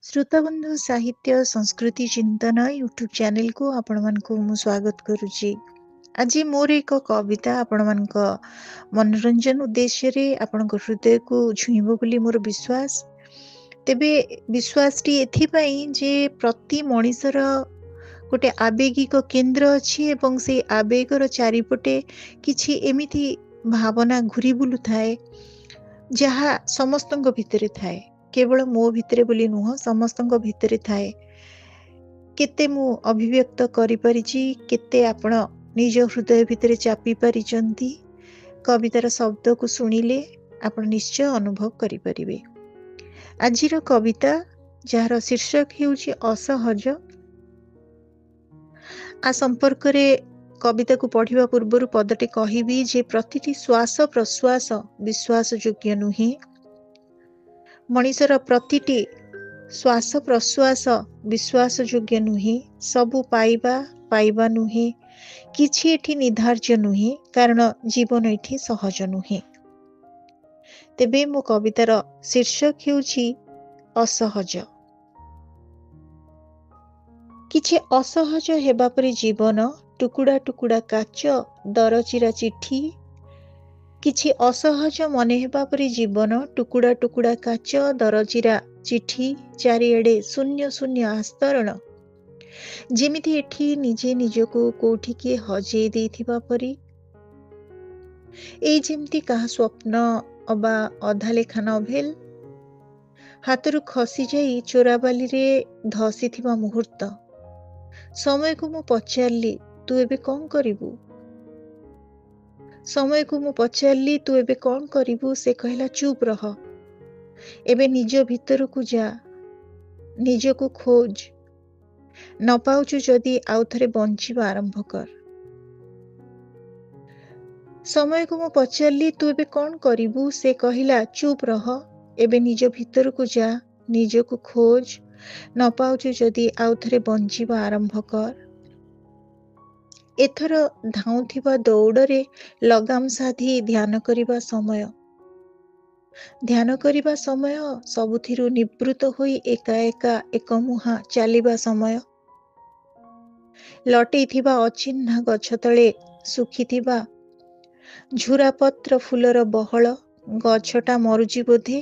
श्रोताबंधु साहित्य संस्कृति चिंतन यूट्यूब चैनल को आपण मानक मु स्वागत करुच्ची। आज मोर एक कविता आपण मानक मनोरंजन उद्देश्य रे आपण हृदय को छुईबो बोली मोर विश्वास। तेबे विश्वासटी एथिपाई जे प्रति मनिषर गोटे आवेगिक केन्द्र अच्छी एवं से आवेगर चारिपटे किछि एमिति भावना घुरी बुलु थाए जहा समस्तଙ୍କ भितरे थाए, केवल मो भितरे बोली नुह समस्तଙ୍କ भितरे थाए। केते मु अभिव्यक्त करि परिछि, केते आपण निज हृदय भितरे चापी परिचंती। कवितार शब्द को सुनिले आपण निश्चय अनुभव करि परिबे। आजिर कविता जार शीर्षक हेउछि असहज। आ संपर्क रे कविता को पढ़िबा पूर्व पदटे कहिबी जे प्रतिटी श्वास प्रश्वास विश्वास योग्य नुहे। मनिषर प्रतिटी श्वास प्रश्वास विश्वास योग्य नुहे। सबु पाइबा पाइबा नुहे, किछि एठी निर्धार्य नुहे, कारण जीवन एठी सहज नुहे। तेबे मो कवितार शीर्षक हेउछि असहज। किछि असहज हेबा परि जीवन, टुकुड़ा टुकुड़ा काच दरचिरा चिठी। किछि असहज मने हेबा परि जीवन, टुकुड़ा टुकुड़ा काच दरचिरा चिठी। चारिएडे शून्य शून्य आस्तरण, जेमिति एठी निजे निजको कोठी के हजेई देइथिबा परि। एई जेमिति काहा स्वप्न अबा अधा लेखा नभेल हातरु खसी जाई चोराबाली रे धसीथिबा मुहूर्त। समय को मु पचारली तू एबे कौन करिबू। समय को मु पचारली तू एबे कौन करिबू। से कहला चुप रह, एबे निज भीतर को जा, निज को खोज। न पाउचु जदि आउ थरे बंचिबा आरंभ कर। समय को मु पचारली तू एबे कौन करिबू। से कहला चुप रह, एबे निज भीतर को जा, निज को खोज। न पाउचु जदि आउ थरे बंचिबा आरंभ कर। एथर धाउथिबा दौड़रे लगाम साधी ध्यान करिबा समय। ध्यान करिबा समय, सबुथिरु निवृत्त होई एका एका एक मुहा चालिबा समय। लटेइथिबा अचिन्हा गछ तळे सुखिथिबा झुरापत्र फुलर बहळ। गछटा मरुची बोधे।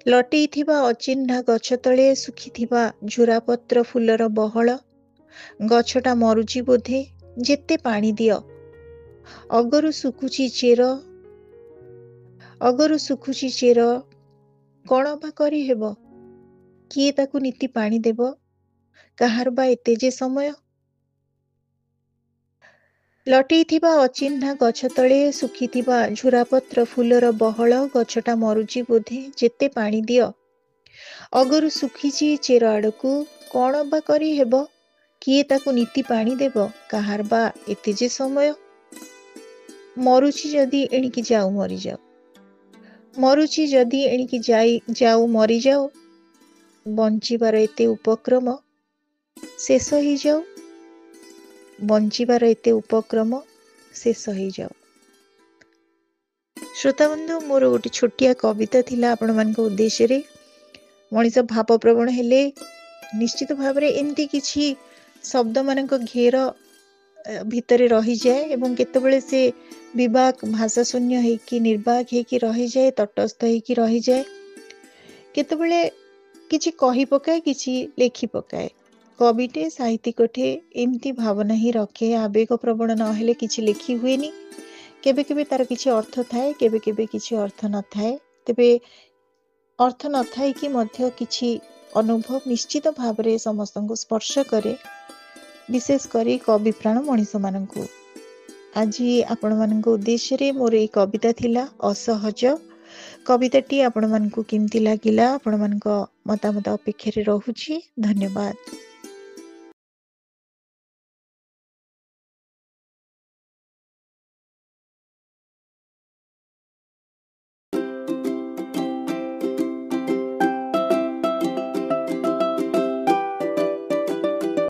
लटेइथिबा अचिन्हा गछ तळे सुखिथिबा झुरापत्र फुलर बहळ। गछटा मरुची बोधे। जेते पानी दियो अगरु सुखुची चेर। अगरु सुखुची चेर कण बा करि हेबो। किए ताकू नीति पानी देबो, काहार बा एते जे समय। लटेइथिबा अचिन्हा गछ तळे सुखिथिबा झुरापत्र फुलर बहळ। गछटा मरुची बोधे। जेते पानी दियो अगरु सुखिची चेर आडकू कण बा करि हेबो। किए ताकू नीति पानी देबो, काहार बा एते जे समय। मरुची जदि एणिकी जाऊ मरी जाऊ। मरुची जदि एणिकी जाऊ मरी जाऊ। बंचिबार एते उपक्रम शेष ही जाऊ। बंचिबार एते उपक्रम शेष ही जाऊ। श्रोता बंधु, मोर गोटे छोटिया कविता थिला आपण मानक उद्देश्य रे। मनिष भाव प्रवण हेले निश्चित भाव रे एमती किछि शब्द मानक घेर भितरे रही जाए एवं केतेबेले से विवाक भाषा शून्य हेकि निर्वाक हेकि रही जाए, तटस्थ हेकि रही जाए। केतेबेले किछि कहि पकाए, किछि लेखि पकाए। कविटे साहित्यिकटे एमती भावना ही रखे। आवेग प्रवण न हेले किछि लेखि हुएनी। केबे केबे तार किछि अर्थ थाए, केबे केबे किछि अर्थ न थाए। तेबे अर्थ न थाए कि मध्य किछि अनुभव निश्चित भाव रे समस्तଙ୍କୁ स्पर्श करे, विशेष करी कवि प्राण मनीष मानकु। आज आपण मानक उद्देश्य रे मोर ए कविता थिला असहज। कविताटी आपण मानकु केमती लागिला, आपण मानक मतामत अपेक्षा रे रहुछि। धन्यवाद।